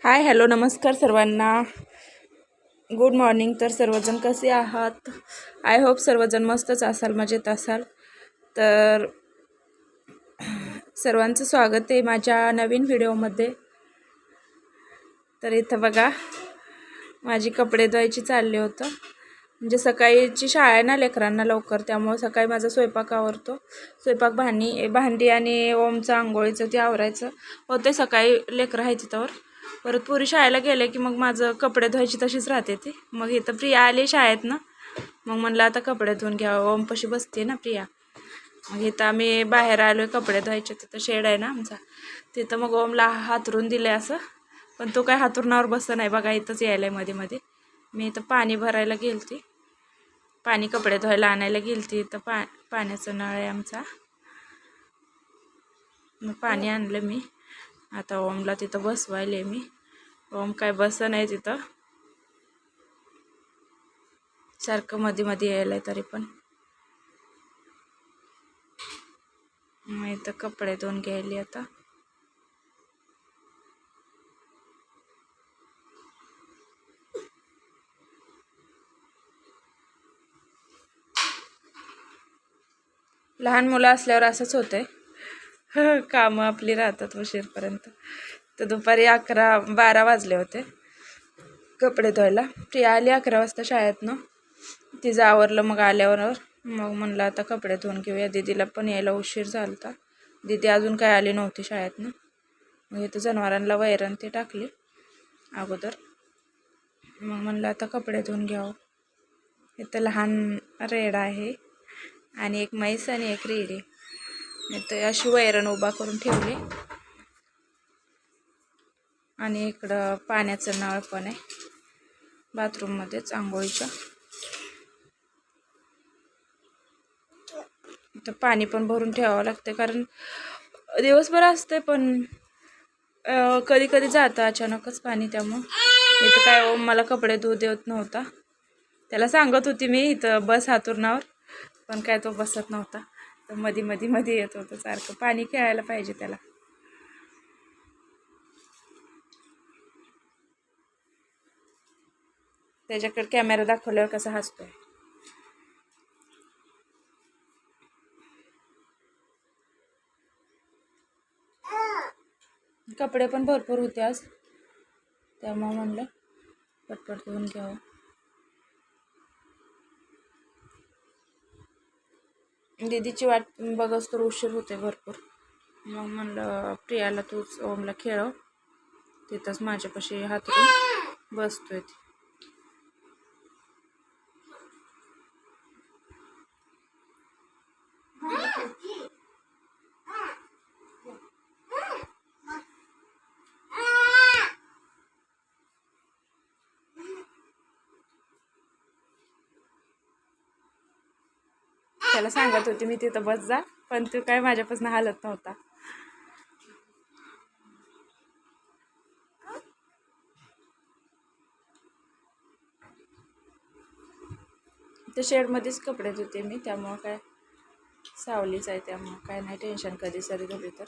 Hi hello नमस्कार सर्वांना. Good morning. तर सर्वजण कसे आहात? आय होप सर्वजण मस्तच असाल, मजेत असाल. तर सर्वांचं स्वागत आहे माझ्या नवीन व्हिडिओमध्ये. तर इथं बघा, माझी कपडे धुवायची चालले होतं. म्हणजे सकाळीची शाळा आहे ना लेकरांना लवकर, त्यामुळे सकाळी माझा स्वयंपाक आवरतो. स्वयंपाक भांडी आणि ओमचं आंघोळीचं ते आवरायचं होते. सकाळी लेकरं आहे तिथवर. परत पुरी शाळेला गेले की मग माझं कपडे धुवायची तशीच राहते ती. मग इथं प्रिया आली शाळेत ना, मग म्हणलं आता कपडे धुवून घ्यावं. ओमपाशी बसते ना प्रिया. मग इथं आम्ही बाहेर आलो आहे कपडे धुवायचे. तिथं शेड आहे ना आमचा, तिथं मग ओमला हातरून दिले असं. पण तो काय हातरुणावर बसत नाही बघा, इथंच यायला आहे मध्ये मध्ये. मी इथं पाणी भरायला गेलती, पाणी कपडे धुवायला आणायला गेलती. इथं पाण्याचं नळ आहे आमचा. मग पाणी आणलं मी. आता ओमला तिथं बसवायले मी. ओम काय बस नाही तिथं, सारखं मध्ये मध्ये यायला आहे. तरी पण मग इथं कपडे धुवून घ्यायले आता. लहान मुलं असल्यावर असंच होतंय. कामं आपली राहतात उशीरपर्यंत. तर दुपारी 11-12 वाजले होते कपडे धुवायला. प्रिया आली 11 वाजता शाळेतनं. तिचं आवरलं. मग आल्यावर मग म्हणलं आता कपडे धुवून घेऊया. दीदीला पण यायला उशीर झाला होता. दीदी अजून काय आली नव्हती शाळेतनं. मग इथं जनावरांना वैरण ते टाकली अगोदर. मग म्हणलं आता कपडे धुवून घ्यावं. इथं लहान रेडा आहे आणि एक म्हैस आणि एक रेडे. इथं अशी वैरण उभा करून ठेवली. आणि इकडं पाण्याचं नळ पण आहे बाथरूममध्येच आंघोळीच्या. इथं पाणी पण भरून ठेवावं लागते, कारण दिवसभर असते पण कधी कधी जातं अचानकच पाणी. त्यामुळं इथं काय मला कपडे धुवू देत नव्हता. त्याला सांगत होती मी इथं बस हातरुणावर, पण काय तो बसत नव्हता. तर मध्ये येत होतं सारखं. पाणी खेळायला पाहिजे त्याला. त्याच्याकडे कॅमेरा दाखवल्यावर कसा हसतोय. कपडे पण भरपूर होते आज, त्यामुळे म्हणलं पटपट धुवून घ्यावं. दीदीची वाट बघस तर उशीर होते भरपूर. मग म्हणलं प्रियाला तूच ओमला खेळव, तिथंच माझ्यापाशी हातरून बसतोय ती. त्याला सांगत होती मी तिथं बस जा, पण तू काय माझ्यापासून हालत नव्हता. तर शेडमध्येच कपडे धुते मी, त्यामुळं काय सावलीच आहे, त्यामुळं काय नाही टेन्शन कधी सरी धुली तर.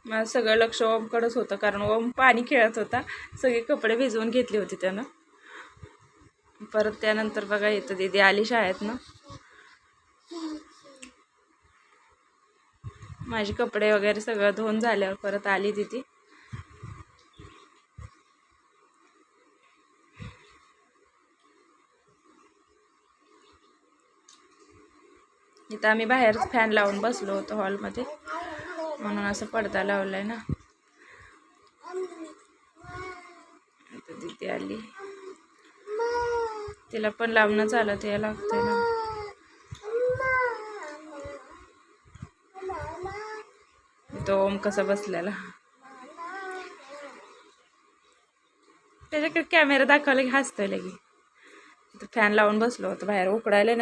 माझं सगळं लक्ष ओमकडेच होतं, कारण ओम पाणी खेळत होता. सगळे कपडे भिजवून घेतली होती त्यानं. परत त्यानंतर बघा येतं दीदी आली शाळेतनं. माझे कपडे वगैरे सगळं धुवून झाल्यावर परत आली दीदी. इथं आम्ही बाहेरच फॅन लावून बसलो होतो हॉलमध्ये, म्हणून असं पडदा लावलाय ना. इथं दीदी आली, तिला पण लांबनं चालत यायला लागतंय ना. तो ओम कसा बसलेला. त्याच्याकडे कॅमेरा दाखवला की हसतोय लगे. फॅन लावून बसलो होतो बाहेर उकडायला ना.